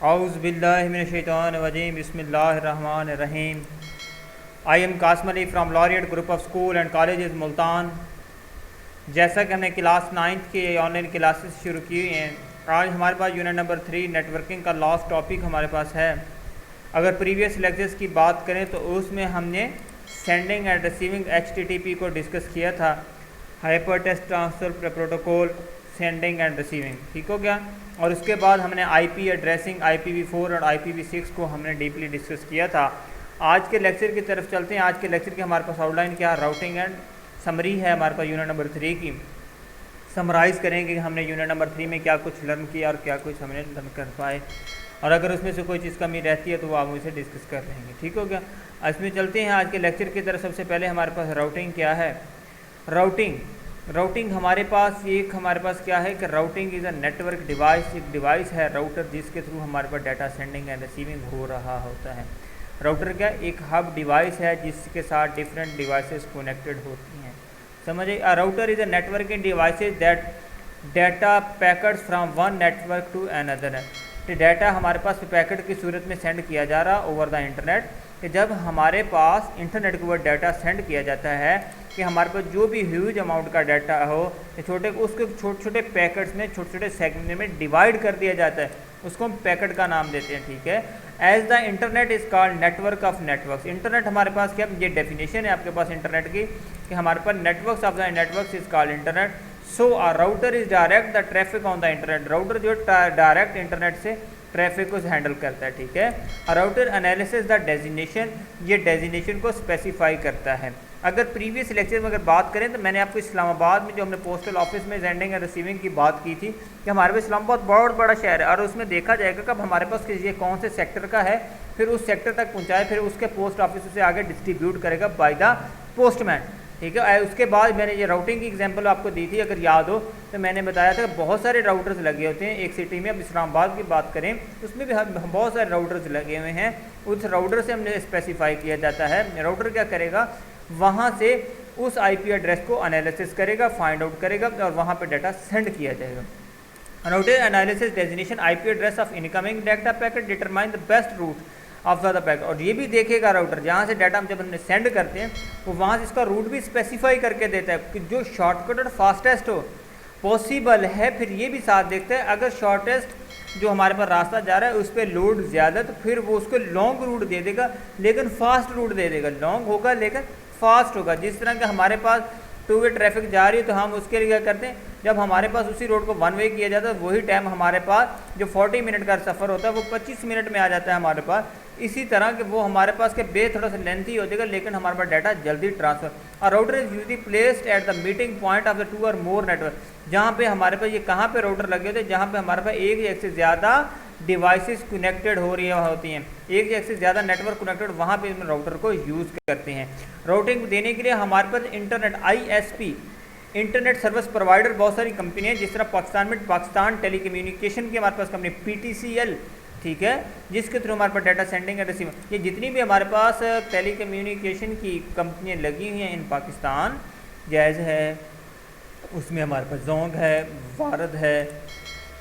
Auzubillahiminash-shaytanir-rajim. Bismillahir-Rahmanir-Rahim. I am Qasim Ali from Laureate Group of School and Colleges Multan. जैसा कि हमने class 9th के online classes शुरू की हुई हैं, आज हमारे पास यूनिट नंबर 3 नेटवर्किंग का लास्ट टॉपिक हमारे पास है। अगर प्रीवियस लेक्चर्स की बात करें तो उसमें हमने सेंडिंग एंड रिसीविंग HTTP को डिस्कस किया था, hyper text transfer protocol, sending end receiving, ठीक हो गया। और उसके बाद हमने IP एड्रेसिंग, IPv4 और IPv6 को हमने डीपली डिस्कस किया था। आज के लेक्चर की तरफ चलते हैं। आज के लेक्चर की हमारे पास आउटलाइन क्या, राउटिंग एंड समरी है हमारे पास यूनिट नंबर 3 की। समराइज़ करेंगे कि हमने यूनिट नंबर 3 में क्या कुछ लर्न किया और क्या कुछ हमने लर्न कर पाए, और अगर उसमें से कोई चीज़ कमी रहती है तो वो आप मुझसे डिस्कस कर लेंगे, ठीक हो गया। इसमें चलते हैं आज के लेक्चर की तरफ। सबसे पहले हमारे पास राउटिंग क्या है। राउटिंग हमारे पास क्या है कि routing is a network device. एक डिवाइस है राउटर जिसके थ्रू हमारे पास डाटा सेंडिंग एंड रिसीविंग हो रहा होता है। राउटर क्या, एक हब डिवाइस है जिसके साथ डिफरेंट डिवाइसेस कनेक्टेड होती हैं। समझिए, a router is a network in devices that data packets from one network to another है। तो डाटा हमारे पास पैकेट की सूरत में सेंड किया जा रहा ओवर द इंटरनेट, कि जब हमारे पास इंटरनेट के ऊपर डाटा सेंड किया जाता है कि हमारे पास जो भी ह्यूज अमाउंट का डाटा हो उसके छोटे छोटे पैकेट्स में, छोटे छोटे सेगमेंट में डिवाइड कर दिया जाता है, उसको हम पैकेट का नाम देते हैं, ठीक है। As the internet is called network of networks. Internet हमारे पास क्या, ये डेफिनेशन है आपके पास इंटरनेट की कि हमारे पास networks of the networks is called internet. So a router is direct the traffic on the internet. Router जो डायरेक्ट इंटरनेट से ट्रैफिक को हैंडल करता है, ठीक है। राउटर एनालिसिस द डेजिनेशन, ये डेजिनेशन को स्पेसिफाई करता है। अगर प्रीवियस लेक्चर में अगर बात करें तो मैंने आपको इस्लामाबाद में जो हमने पोस्टल ऑफिस में सेंडिंग एंड रिसीविंग की बात की थी कि हमारे पास इस्लामाबाद बहुत बड़ा शहर है और उसमें देखा जाएगा कब हमारे पास ये कौन से सेक्टर का है, फिर उस सेक्टर तक पहुँचाए, फिर उसके पोस्ट ऑफिस से आगे डिस्ट्रीब्यूट करेगा बाय द पोस्टमैन, ठीक है। उसके बाद मैंने ये राउटिंग की एग्जांपल आपको दी थी, अगर याद हो तो मैंने बताया था बहुत सारे राउटर्स लगे होते हैं एक सिटी में। अब इस्लामाबाद की बात करें उसमें भी बहुत सारे राउटर्स लगे हुए हैं। उस राउटर से हमने स्पेसिफाई किया जाता है। राउटर क्या करेगा, वहाँ से उस IP एड्रेस को एनालिसिस करेगा, फाइंड आउट करेगा और वहाँ पर डाटा सेंड किया जाएगा। Router analysis designation IP address of incoming data packet determine the best route of the packet. और ये भी देखेगा राउटर जहाँ से डाटा हम जब हमने सेंड करते हैं वो वहाँ से इसका रूट भी स्पेसिफाई करके देता है कि जो शॉर्टकट और फास्टेस्ट हो पॉसिबल है। फिर ये भी साथ देखता है अगर शॉर्टेस्ट जो हमारे पास रास्ता जा रहा है उस पर लोड ज़्यादा तो फिर वो उसको लॉन्ग रूट दे देगा, लेकिन फास्ट रूट दे देगा। लॉन्ग होगा लेकिन फास्ट होगा। जिस तरह के हमारे पास 2 वे ट्रैफिक जा रही है तो हम उसके लिए क्या करते हैं, जब हमारे पास उसी रोड को 1 वे किया जाता है वही टाइम हमारे पास जो 40 मिनट का सफ़र होता है वो 25 मिनट में आ जाता है हमारे पास। इसी तरह के वो हमारे पास के बे थोड़ा सा लेंथी हो जाएगा लेकिन हमारे पास डाटा जल्दी ट्रांसफर। और router is usually placed at the meeting point of the 2 और मोर नेटवर्क। जहाँ पे हमारे पास ये कहाँ पे राउटर लगे होते हैं, जहाँ पे हमारे पास एक या एक से ज़्यादा डिवाइसेस कनेक्टेड हो रही होती हैं, एक या एक से ज़्यादा नेटवर्क कनेक्टेड, वहाँ पे इसमें राउटर को यूज़ करते हैं। राउटिंग देने के लिए हमारे पास internet ISP internet service provider बहुत सारी कंपनी है। जिस तरह पाकिस्तान में पाकिस्तान टेलीकम्युनिकेशन की हमारे पास कंपनी PTCL, ठीक है, जिसके थ्रू हमारे पास डाटा सेंडिंग एंड रिसीविंग, ये जितनी भी हमारे पास टेलीकम्युनिकेशन की कंपनियाँ लगी हुई हैं इन पाकिस्तान, जैज़ है, उसमें हमारे पास जोंग है, वारद है,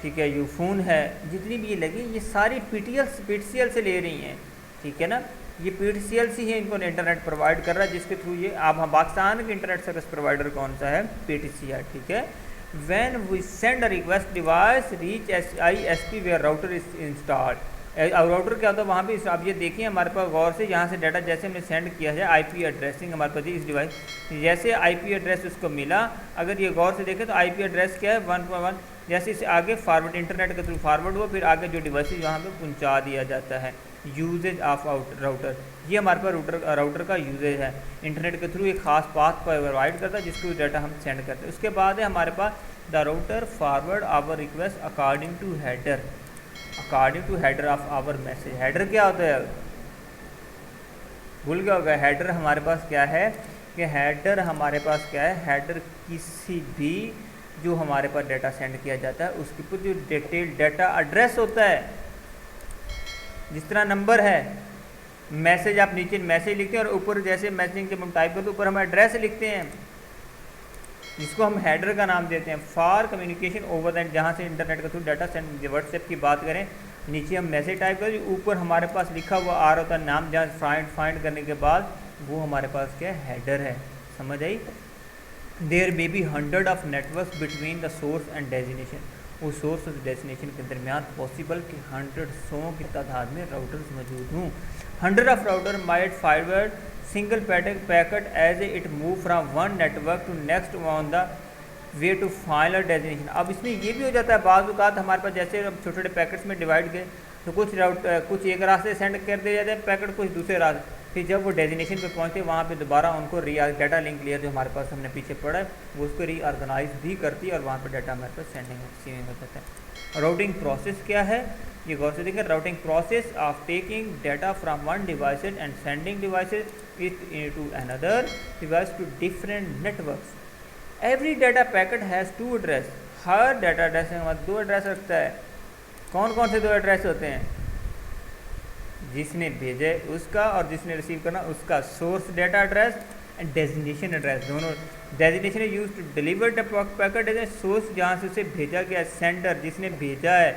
ठीक है, यूफोन है, जितनी भी ये लगी ये सारी PTCL से ले रही हैं, ठीक है ना। ये PTCL से ही इनको इंटरनेट प्रोवाइड कर रहा है, जिसके थ्रू ये आप हम पाकिस्तान के इंटरनेट सर्विस प्रोवाइडर कौन सा है, PTCL, ठीक है। When we send a request device reach ISP where router is installed। Router क्या होता है वहाँ पे, आप ये देखिए हमारे पास गौर से, यहाँ से डाटा जैसे हमने सेंड किया है IP एड्रेसिंग हमारे पास इस डिवाइस, जैसे IP एड्रेस उसको मिला, अगर ये गौर से देखें तो IP एड्रेस क्या है 1.1, जैसे इसे आगे फॉरवर्ड इंटरनेट के थ्रू फॉरवर्ड हुआ, फिर आगे जो डिवाइस वहाँ पे पहुँचा दिया जाता है। यूजेज ऑफ राउटर, ये हमारे पास राउटर का यूजेज है। इंटरनेट के थ्रू एक खास पाथ प्रोवाइड करता है जिसको डाटा हम सेंड करते हैं। उसके बाद है हमारे पास the router forward our request according to header of our message. Header क्या होता है, भूल गया होगा। हेडर हमारे पास क्या है कि हेडर हमारे पास क्या है, हेडर किसी भी जो हमारे पास डाटा सेंड किया जाता है उसके ऊपर जो डिटेल डाटा एड्रेस होता है, जिस तरह नंबर है, मैसेज आप नीचे मैसेज लिखते हैं और ऊपर जैसे मैसेजिंग जब हम टाइप करते हैं ऊपर हम एड्रेस लिखते हैं, जिसको हम हेडर का नाम देते हैं। फॉर कम्युनिकेशन ओवर दैट, जहाँ से इंटरनेट के थ्रू डाटा सेंड, व्हाट्सएप की बात करें नीचे हम मैसेज टाइप करें, ऊपर हमारे पास लिखा हुआ आ रहा होता है नाम, जहाँ फाइंड करने के बाद वो हमारे पास क्या है, हेडर है। समझ आई। There may be 100 of network between the source and destination, वो सोर्स और डेस्टिनेशन के दरमियान पॉसिबल कि 100 की तादाद में राउटर्स मौजूद हों। 100 of router might forward single packet as it move from one network to next on the way to final destination. अब इसमें ये भी हो जाता है बाज़ औक़ात हमारे पास, जैसे हम छोटे छोटे पैकेट्स में डिवाइड गए तो कुछ एक रास्ते सेंड कर दिए जाते हैं पैकेट, कुछ दूसरे रास्ते, फिर जब वो डेस्टिनेशन पे पहुंचते वहाँ पे दोबारा उनको डाटा लिंक लेयर जो हमारे पास हमने पीछे पढ़ा है वो उसको रीऑर्गेनाइज भी करती है और वहाँ पे डाटा हमारे पास सेंडिंग रिसीविंग हो जाता है। राउटिंग प्रोसेस क्या है, ये गौर से देखें। Routing process of taking data from one devices and sending devices it to another device to different networks. Every data packet has to address, हर डाटा एड्रेस के बाद दो एड्रेस रखता है। कौन कौन से दो एड्रेस होते हैं, जिसने भेजे उसका और जिसने रिसीव करना उसका, source data address and destination address दोनों। Destination is use to deliver the packet as source, जहाँ से उसे भेजा गया, सेंडर जिसने भेजा है,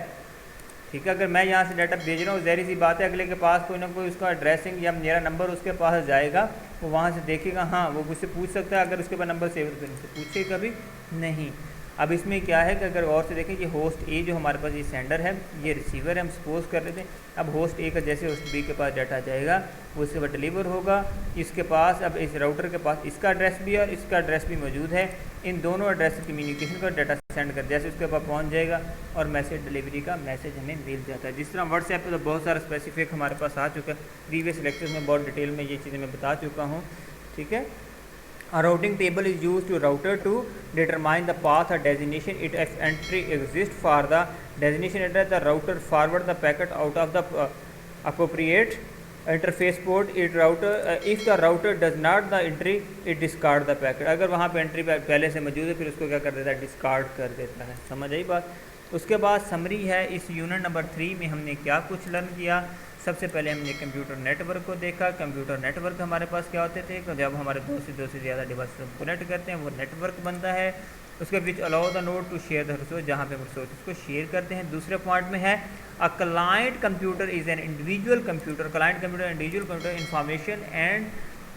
ठीक है। अगर मैं यहाँ से डाटा भेज रहा हूँ, ज़ाहिर सी बात है अगले के पास कोई ना कोई उसका एड्रेसिंग या मेरा नंबर उसके पास जाएगा, वो वहाँ से देखेगा, हाँ वो मुझसे पूछ सकता है, अगर उसके पास नंबर सेव करने से पूछे कभी नहीं। अब इसमें क्या है कि अगर और से देखें, ये होस्ट ए जो हमारे पास ये सेंडर है, ये रिसीवर है, हम सपोज कर लेते हैं। अब होस्ट ए का जैसे होस्ट बी के पास डाटा जाएगा वो इसके बाद डिलीवर होगा इसके पास। अब इस राउटर के पास इसका एड्रेस भी है और इसका एड्रेस भी मौजूद है, इन दोनों एड्रेस से कम्युनिकेशन का डाटा सेंड कर जैसे उसके पास पहुंच जाएगा और मैसेज डिलीवरी का मैसेज हमें मिल जाता है। जिस तरह व्हाट्सएप पे तो बहुत सारा स्पेसिफिक हमारे पास आ चुका है, प्रीवियस लेक्चर्स में बहुत डिटेल में ये चीज़ें मैं बता चुका हूँ, ठीक है। A routing table is used to router to determine the path or destination. It if entry exists for the destination address, the router forward the packet out of the appropriate interface port. It router if the router does not the entry, it discard the packet. अगर वहाँ पे entry पहले से मौजूद है फिर उसको क्या कर देता है, डिस्कार्ड कर देता है। समझ आई बात। उसके बाद समरी है, इस यूनिट नंबर 3 में हमने क्या कुछ लर्न किया। सबसे पहले हमने कंप्यूटर नेटवर्क को देखा। कंप्यूटर नेटवर्क हमारे पास क्या होते थे, जब हमारे दो से ज़्यादा डिवाइस कनेक्ट करते हैं वो नेटवर्क बनता है। उसके बीच allow the node to share the resource, जहाँ पे रिसोर्स को शेयर करते हैं। दूसरे पॉइंट में है a client computer is an individual computer, client computer individual computer information and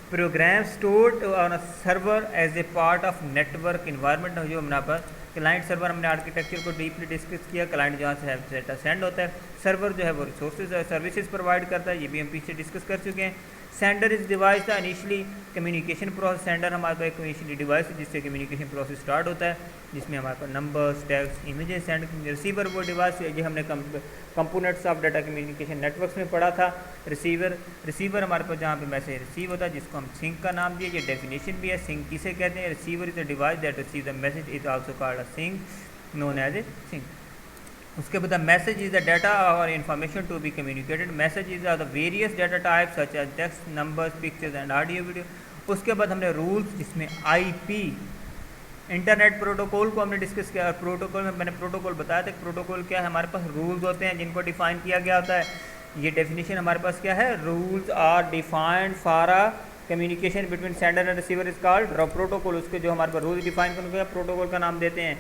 program stored on a server as a part of network environment. जो हमारे पास क्लाइंट सर्वर, हमने आर्किटेक्चर को डीपली डिस्कस किया। क्लाइंट जहाँ से डाटा सेंड होता है, सर्वर जो है वो रिसोर्सेज सर्विसेज प्रोवाइड करता है, ये भी हम पीछे डिस्कस कर चुके हैं। Sender is device the initially communication process, sender हमारे पास एक इनिशियली डिवाइस है जिससे कम्युनिकेशन प्रोसेस स्टार्ट होता है, जिसमें हमारे पास numbers, text, images send. Receiver वो डिवाइस ये हमने components of data communication networks में पढ़ा था। रिसीवर हमारे पास जहाँ पे मैसेज रिसीव होता है जिसको हम सिंक का नाम दिए, ये डेफिनेशन भी है। सिंक किसे कहते हैं, receiver is the device that receive the message is also called a sink, known as a sink. उसके बाद मैसेज इज द डाटा और information to be communicated. Message is the various data types such as text, numbers, pictures and audio video. उसके बाद हमने rules जिसमें IP internet protocol को हमने discuss किया। प्रोटोकॉल में मैंने प्रोटोकॉल बताया था, प्रोटोकॉल क्या है, हमारे पास रूल्स होते हैं जिनको डिफाइन किया गया होता है। ये डेफिनेशन हमारे पास क्या है, rules are defined for a communication between sender and receiver is called protocol. उसके जो हमारे पास रूल्स डिफाइन करने को प्रोटोकॉल का नाम देते हैं।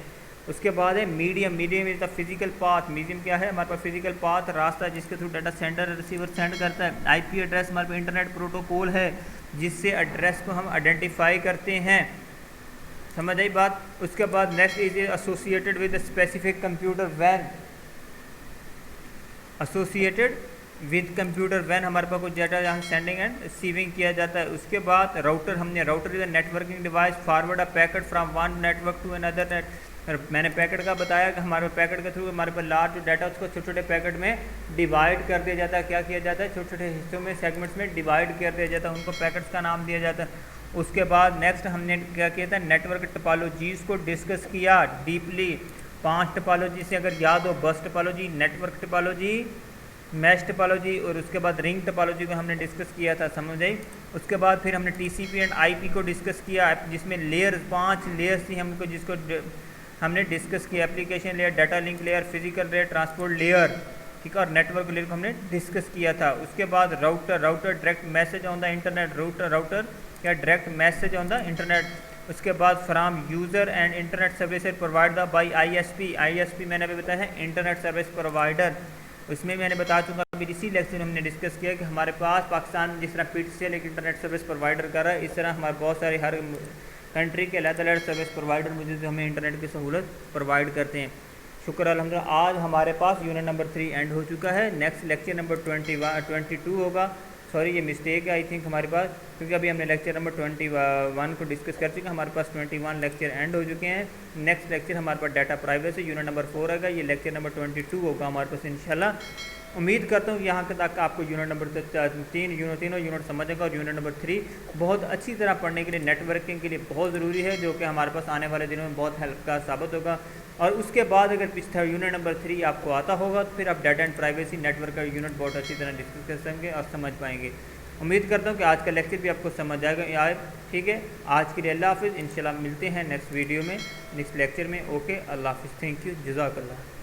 उसके बाद है medium, medium is the physical path. Medium क्या है, हमारे पास फिजिकल पाथ, रास्ता जिसके through data sender receiver send करता है। आईपी एड्रेस हमारे पास इंटरनेट प्रोटोकॉल है जिससे एड्रेस को हम आइडेंटिफाई करते हैं। समझ आई बात। उसके बाद next is associated with specific computer van, associated with computer van हमारे पास कुछ डाटा यहाँ सेंडिंग एंड रिसीविंग किया जाता है। उसके बाद राउटर, हमने router is a networking device forward a packet from one network to another net. मैंने पैकेट का बताया कि हमारे पैकेट के थ्रू हमारे पास लार्ज डाटा उसको छोटे छोटे पैकेट में डिवाइड कर दिया जाता है। क्या किया जाता है, छोटे छोटे हिस्सों में, सेगमेंट्स में डिवाइड कर दिया जाता है, उनको पैकेट्स का नाम दिया जाता है। उसके बाद नेक्स्ट हमने क्या किया था, नेटवर्क टोपोलॉजीज़ को डिस्कस किया डीपली। 5 टोपोलॉजी से अगर याद हो, बस topology, network topology, mesh topology और उसके बाद रिंग टोपोलॉजी को हमने डिस्कस किया था। समझ आई। उसके बाद फिर हमने टीसीपी एंड आईपी को डिस्कस किया जिसमें लेयर 5 लेयर्स थी हमको, जिसको हमने डिस्कस किया। Application layer, data link layer, physical layer, transport layer, ठीक है, और नेटवर्क लेयर को हमने डिस्कस किया था। उसके बाद router direct message on the internet, router या direct message on the internet. उसके बाद from user end internet services provide the by ISP मैंने अभी बताया है, इंटरनेट सर्विस प्रोवाइडर। उसमें मैंने बता चुका अभी इसी लेक्चर में हमने डिस्कस किया कि हमारे पास पाकिस्तान जिस तरह PTCL एक इंटरनेट सर्विस प्रोवाइडर कर रहा है, इस तरह हमारे बहुत सारे हर कंट्री के अलग अलग सर्विस प्रोवाइडर मुझे जो हमें इंटरनेट की सहूलत प्रोवाइड करते हैं। शुक्र अल्हम्दुलिल्लाह। आज हमारे पास यूनिट नंबर 3 एंड हो चुका है। नेक्स्ट लेक्चर नंबर 22 होगा। सॉरी, ये मिस्टेक है आई थिंक हमारे पास, क्योंकि अभी हमने लेक्चर नंबर 21 को डिस्कस कर चुके हैं। हमारे पास 21 लेक्चर एंड हो चुके हैं। नेक्स्ट लेक्चर हमारे पास डाटा प्राइवेसी यूनिट नंबर 4 है। ये लेक्चर नंबर 22 होगा हमारे पास इंशाल्लाह। उम्मीद करता हूँ यहाँ तक आपको यूनिट नंबर 3 तीनों यूनिट समझेगा और यूनिट नंबर 3 बहुत अच्छी तरह पढ़ने के लिए, नेटवर्किंग के लिए बहुत ज़रूरी है, जो कि हमारे पास आने वाले दिनों में बहुत हेल्प का साबित होगा। और उसके बाद अगर पिछला यूनिट नंबर 3 आपको आता होगा तो फिर आप डाटा एंड प्राइवेसी नेटवर्क का यूनिट बहुत अच्छी तरह डिस्कस कर सकेंगे और समझ पाएंगे। उम्मीद करता हूँ कि आज का लेक्चर भी आपको समझ आएगा आए। ठीक है, आज के लिए अल्लाह हाफिज़। इंशाल्लाह मिलते हैं नेक्स्ट वीडियो में, नेक्स्ट लेक्चर में। ओके, अल्लाह हाफिज़। थैंक यू, जज़ाकल्लाह।